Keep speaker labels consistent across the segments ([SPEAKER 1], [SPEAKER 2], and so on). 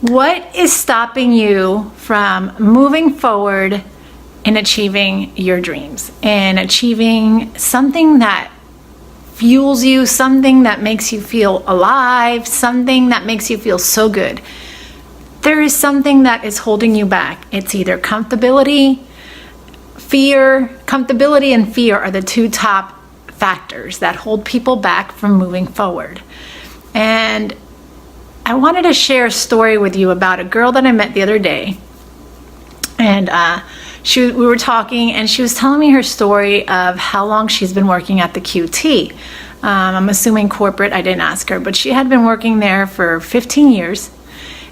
[SPEAKER 1] What is stopping you from moving forward and achieving your dreams and achieving something that fuels you, something that makes you feel alive, something that makes you feel so good? There is something that is holding you back. It's either comfortability, fear. Comfortability and fear are the two top factors that hold people back from moving forward. And I wanted to share a story with you about a girl that I met the other day. And we were talking, and she was telling me her story of how long she's been working at the QT. I'm assuming corporate, I didn't ask her, but she had been working there for 15 years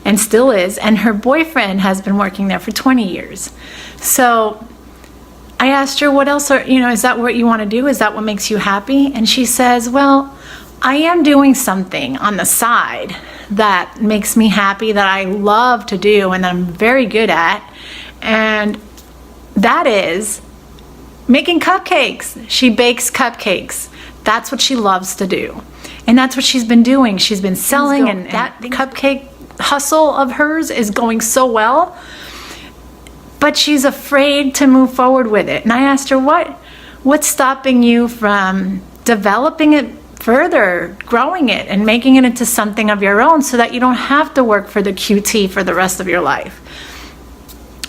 [SPEAKER 1] and still is. And her boyfriend has been working there for 20 years. So I asked her, what else is that what you want to do? Is that what makes you happy? And she says, well, I am doing something on the side that makes me happy, that I love to do and that I'm very good at. And that is making cupcakes. She bakes cupcakes. That's what she loves to do. And that's what she's been doing. She's been selling, and that cupcake hustle of hers is going so well. But she's afraid to move forward with it. And I asked her, what's stopping you from developing it further, growing it and making it into something of your own so that you don't have to work for the QT for the rest of your life?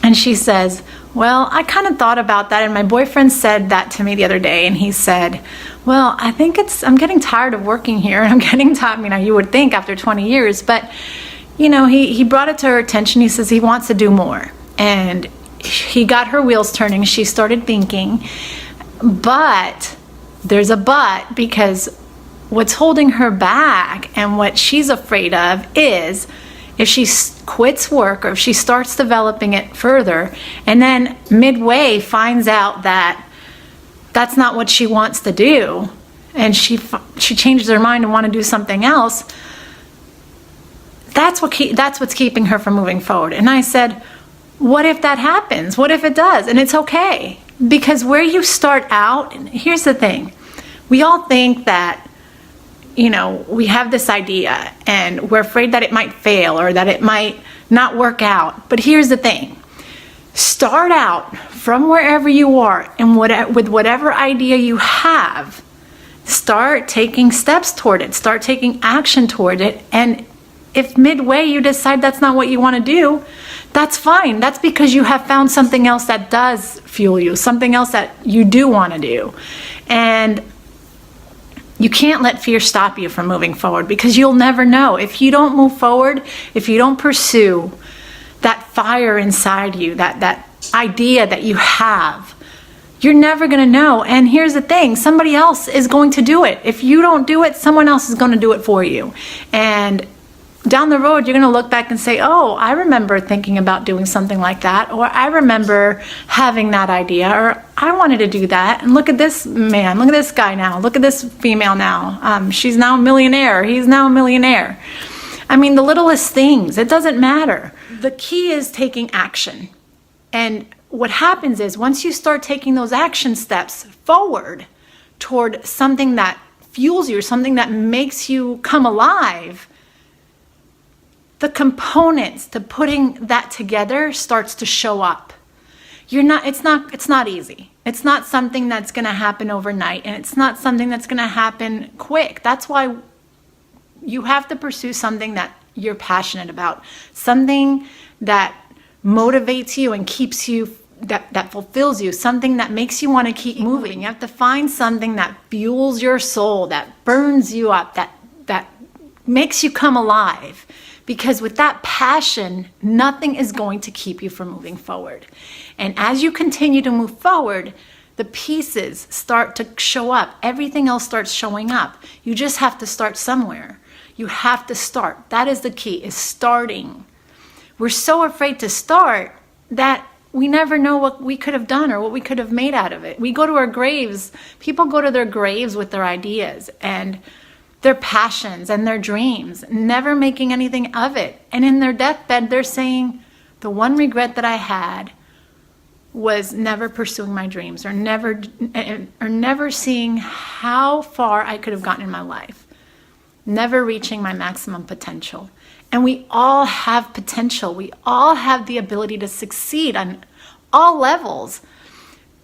[SPEAKER 1] And she says, well, I kind of thought about that, and my boyfriend said that to me the other day, and he said, well, I think I'm getting tired of working here, and I'm getting tired, you would think after 20 years, but he brought it to her attention. He says he wants to do more, and he got her wheels turning. She started thinking, but there's a but, because what's holding her back and what she's afraid of is if she quits work or if she starts developing it further and then midway finds out that that's not what she wants to do and she changes her mind and want to do something else, that's what's keeping her from moving forward. And I said, what if that happens? What if it does? And it's okay, because where you start out, and here's the thing, we all think that we have this idea and we're afraid that it might fail or that it might not work out. But here's the thing. Start out from wherever you are and with whatever idea you have. Start taking steps toward it. Start taking action toward it. And if midway you decide that's not what you want to do, that's fine. That's because you have found something else that does fuel you, something else that you do want to do. And you can't let fear stop you from moving forward, because you'll never know. If you don't move forward, if you don't pursue that fire inside you, that idea that you have, you're never going to know. And here's the thing, somebody else is going to do it. If you don't do it, someone else is going to do it for you. And down the road, you're going to look back and say, oh, I remember thinking about doing something like that, or I remember having that idea, or I wanted to do that. And look at this man, look at this guy now, look at this female now. She's now a millionaire. He's now a millionaire. The littlest things, it doesn't matter. The key is taking action. And what happens is once you start taking those action steps forward toward something that fuels you, something that makes you come alive, the components to putting that together starts to show up. It's not easy. It's not something that's going to happen overnight, and it's not something that's going to happen quick. That's why you have to pursue something that you're passionate about, something that motivates you and keeps you, that fulfills you, something that makes you want to keep moving. You have to find something that fuels your soul, that burns you up, that makes you come alive. Because with that passion, nothing is going to keep you from moving forward. And as you continue to move forward, the pieces start to show up. Everything else starts showing up. You just have to start somewhere. You have to start. That is the key, is starting. We're so afraid to start that we never know what we could have done or what we could have made out of it. We go to our graves. People go to their graves with their ideas and their passions and their dreams, never making anything of it. And in their deathbed, they're saying, the one regret that I had was never pursuing my dreams, or never seeing how far I could have gotten in my life, never reaching my maximum potential. And we all have potential. We all have the ability to succeed on all levels.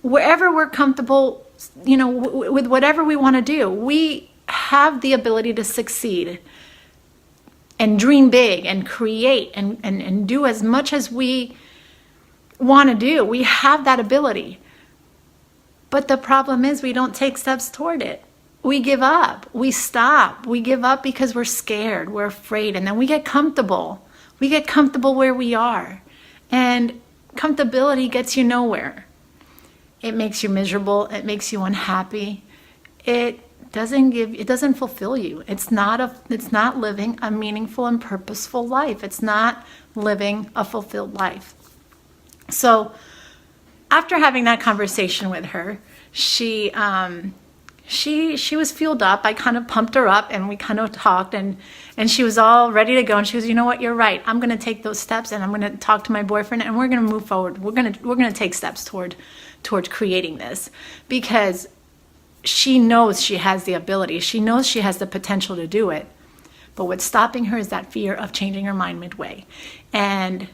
[SPEAKER 1] Wherever we're comfortable, with whatever we want to do, we have the ability to succeed and dream big and create and do as much as we want to do. We have that ability. But the problem is we don't take steps toward it. We give up. We stop. We give up because we're scared. We're afraid. And then we get comfortable. We get comfortable where we are. And comfortability gets you nowhere. It makes you miserable. It makes you unhappy. It doesn't fulfill you. It's not living a meaningful and purposeful life. It's not living a fulfilled life. So after having that conversation with her, she was fueled up. I kind of pumped her up, and we kind of talked, and she was all ready to go. And she was, you know what, you're right. I'm going to take those steps, and I'm going to talk to my boyfriend, and we're going to move forward. We're going to take steps toward creating this, because she knows she has the ability. She knows she has the potential to do it. But what's stopping her is that fear of changing her mind midway. And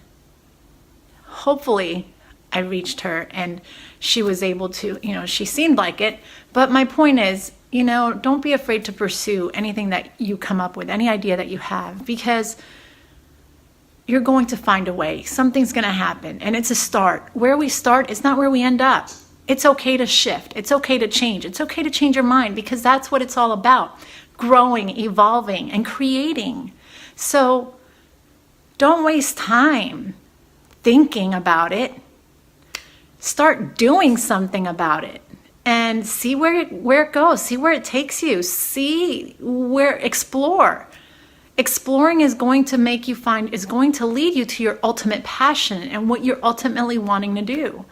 [SPEAKER 1] hopefully I reached her and she was able to, she seemed like it. But my point is, don't be afraid to pursue anything that you come up with, any idea that you have, because you're going to find a way. Something's going to happen, and it's a start. Where we start is not where we end up. It's okay to shift. It's okay to change. It's okay to change your mind, because that's what it's all about. Growing, evolving, and creating. So don't waste time thinking about it. Start doing something about it and see where it goes. See where it takes you. Explore. Exploring is going to lead you to your ultimate passion and what you're ultimately wanting to do.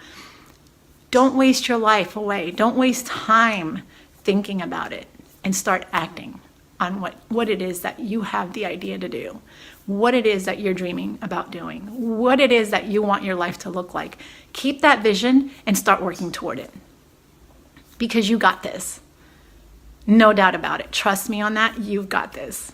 [SPEAKER 1] Don't waste your life away. Don't waste time thinking about it, and start acting on what it is that you have the idea to do, what it is that you're dreaming about doing, what it is that you want your life to look like. Keep that vision and start working toward it, because you got this. No doubt about it. Trust me on that. You've got this.